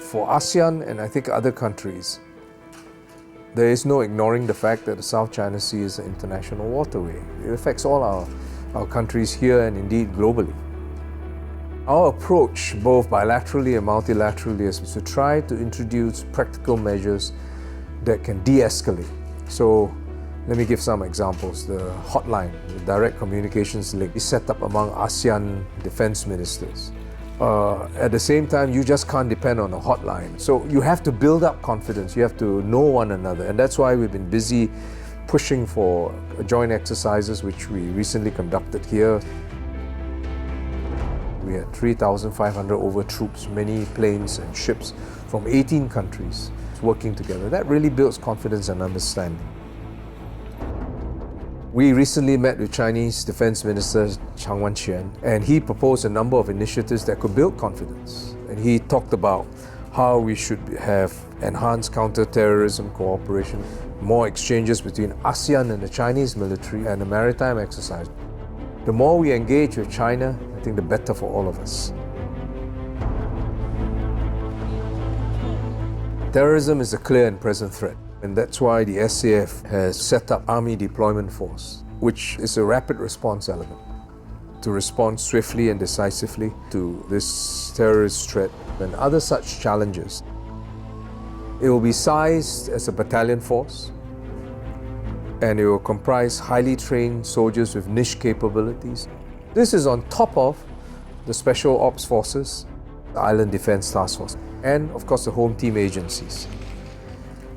For ASEAN and I think other countries, there is no ignoring the fact that the South China Sea is an international waterway. It affects all our countries here and indeed globally. Our approach, both bilaterally and multilaterally, is to try to introduce practical measures that can de-escalate. So let me give some examples. The hotline, the direct communications link, is set up among ASEAN defense ministers. At the same time, you just can't depend on a hotline. So you have to build up confidence. You have to know one another. And that's why we've been busy pushing for joint exercises, which we recently conducted here. We had 3,500 over troops, many planes and ships from 18 countries working together. That really builds confidence and understanding. We recently met with Chinese Defense Minister Chang Wanquan, and he proposed a number of initiatives that could build confidence. And he talked about how we should have enhanced counter-terrorism cooperation, more exchanges between ASEAN and the Chinese military, and a maritime exercise. The more we engage with China, I think the better for all of us. Terrorism is a clear and present threat, and that's why the SAF has set up Army Deployment Force, which is a rapid response element to respond swiftly and decisively to this terrorist threat and other such challenges. It will be sized as a battalion force, and it will comprise highly trained soldiers with niche capabilities. This is on top of the Special Ops Forces, the Island Defense Task Force, and of course the home team agencies.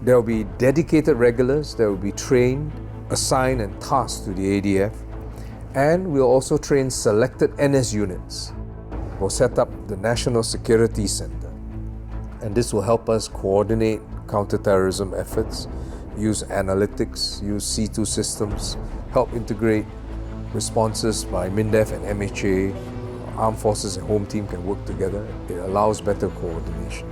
There will be dedicated regulars that will be trained, assigned and tasked to the ADF, and we'll also train selected NS units. We'll set up the National Security Center, and this will help us coordinate counter-terrorism efforts, use analytics, use C2 systems, help integrate responses by MINDEF and MHA. Armed Forces and Home Team can work together. It allows better coordination.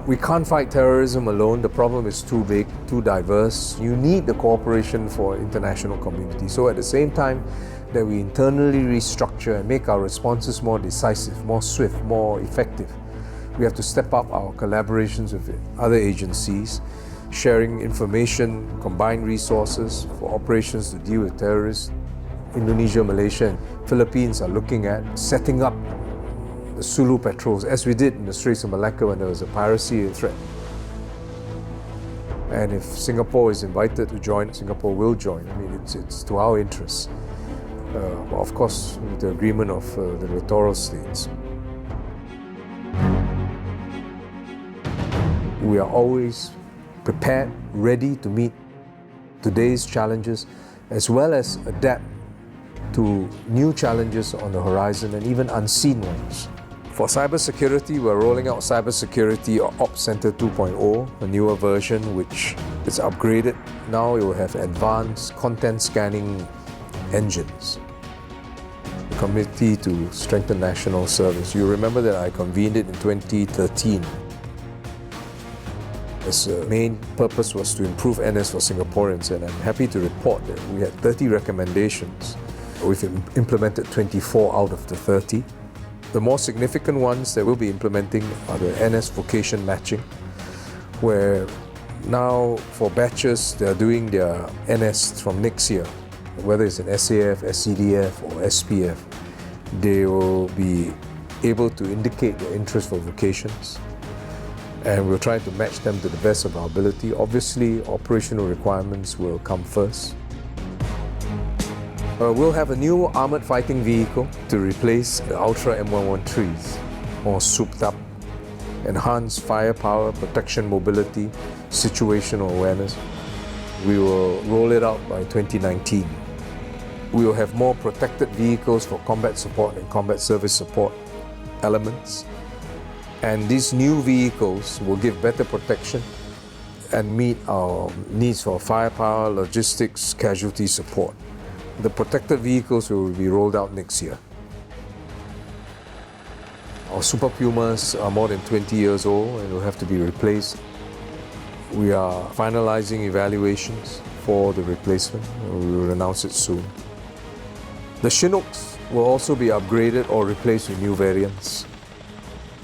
We can't fight terrorism alone. The problem is too big, too diverse. You need the cooperation for international community. So at the same time that we internally restructure and make our responses more decisive, more swift, more effective, we have to step up our collaborations with other agencies, sharing information, combined resources for operations to deal with terrorists. Indonesia, Malaysia, and Philippines are looking at setting up the Sulu patrols, as we did in the Straits of Malacca when there was a piracy threat. And if Singapore is invited to join, Singapore will join. I mean, it's to our interests. Of course, with the agreement of the littoral states. We are always prepared, ready to meet today's challenges, as well as adapt to new challenges on the horizon and even unseen ones. For cybersecurity, we're rolling out Cybersecurity Ops Center 2.0, a newer version which is upgraded. Now it will have advanced content scanning engines. The Committee to Strengthen National Service. You remember that I convened it in 2013. Its main purpose was to improve NS for Singaporeans, and I'm happy to report that we had 30 recommendations. We've implemented 24 out of the 30. The more significant ones that we'll be implementing are the NS vocation matching, where now for batches they're doing their NS from next year, whether it's an SAF, SCDF or SPF. They will be able to indicate their interest for vocations, and we'll try to match them to the best of our ability. Obviously, operational requirements will come first. We'll have a new armoured fighting vehicle to replace the Ultra M113s, more souped up, enhanced firepower, protection, mobility, situational awareness. We will roll it out by 2019. We will have more protected vehicles for combat support and combat service support elements. And these new vehicles will give better protection and meet our needs for firepower, logistics, casualty support. The protected vehicles will be rolled out next year. Our Super Pumas are more than 20 years old and will have to be replaced. We are finalizing evaluations for the replacement. We will announce it soon. The Chinooks will also be upgraded or replaced with new variants.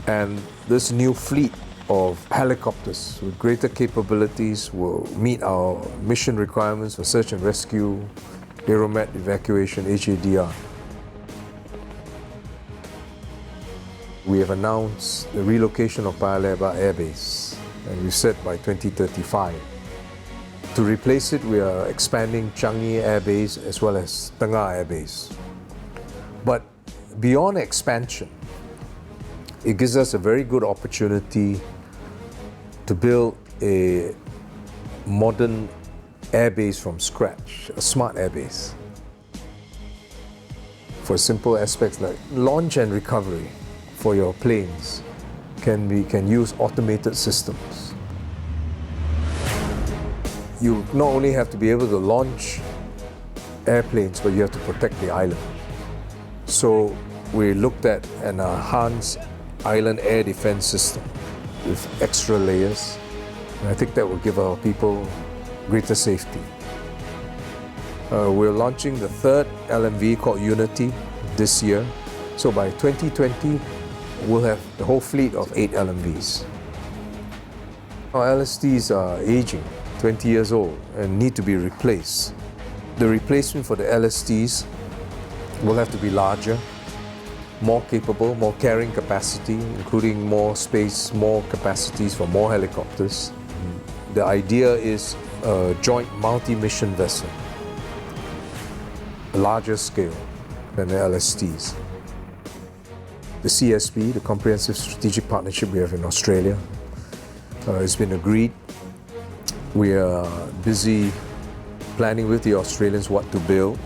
And This new fleet of helicopters with greater capabilities will meet our mission requirements for search and rescue, Aeromet evacuation, HADR. We have announced the relocation of Paya Lebar Air Base, and we've said by 2035. To replace it, we are expanding Changi Air Base as well as Tengah Air Base. But beyond expansion, it gives us a very good opportunity to build a modern air base from scratch, a smart air base. For simple aspects like launch and recovery for your planes, can use automated systems. You not only have to be able to launch airplanes, but you have to protect the island. So we looked at an enhanced island air defense system with extra layers. And I think that will give our people greater safety. We're launching the third LMV called Unity this year. So by 2020, we'll have the whole fleet of 8 LMVs. Our LSTs are aging, 20 years old, and need to be replaced. The replacement for the LSTs will have to be larger, more capable, more carrying capacity, including more space, more capacities for more helicopters. The idea is a joint multi-mission vessel, a larger scale than the LSTs. The CSP, the Comprehensive Strategic Partnership we have in Australia, has been agreed. We are busy planning with the Australians what to build.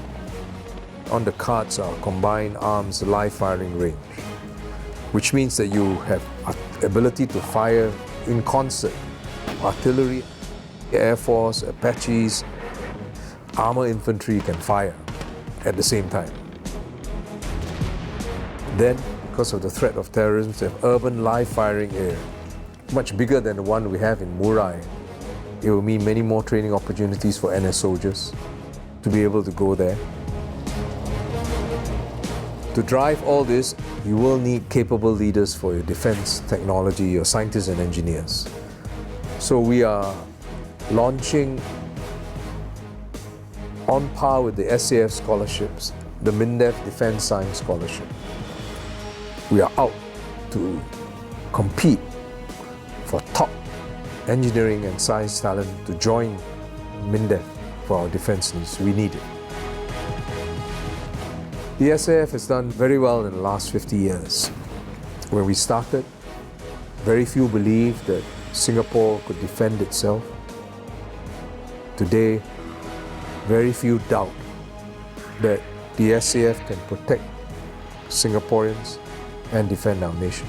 On the cards are combined arms live firing range, which means that you have ability to fire in concert. Artillery, Air Force, Apaches, armor infantry can fire at the same time. Then, because of the threat of terrorism, they have urban live firing area, much bigger than the one we have in Murai. It will mean many more training opportunities for NS soldiers to be able to go there. To drive all this, you will need capable leaders for your defense technology, your scientists and engineers. So we are launching, on par with the SAF scholarships, the MINDEF Defense Science Scholarship. We are out to compete for top engineering and science talent to join MINDEF for our defense needs. We need it. The SAF has done very well in the last 50 years. When we started, very few believed that Singapore could defend itself. Today, very few doubt that the SAF can protect Singaporeans and defend our nation.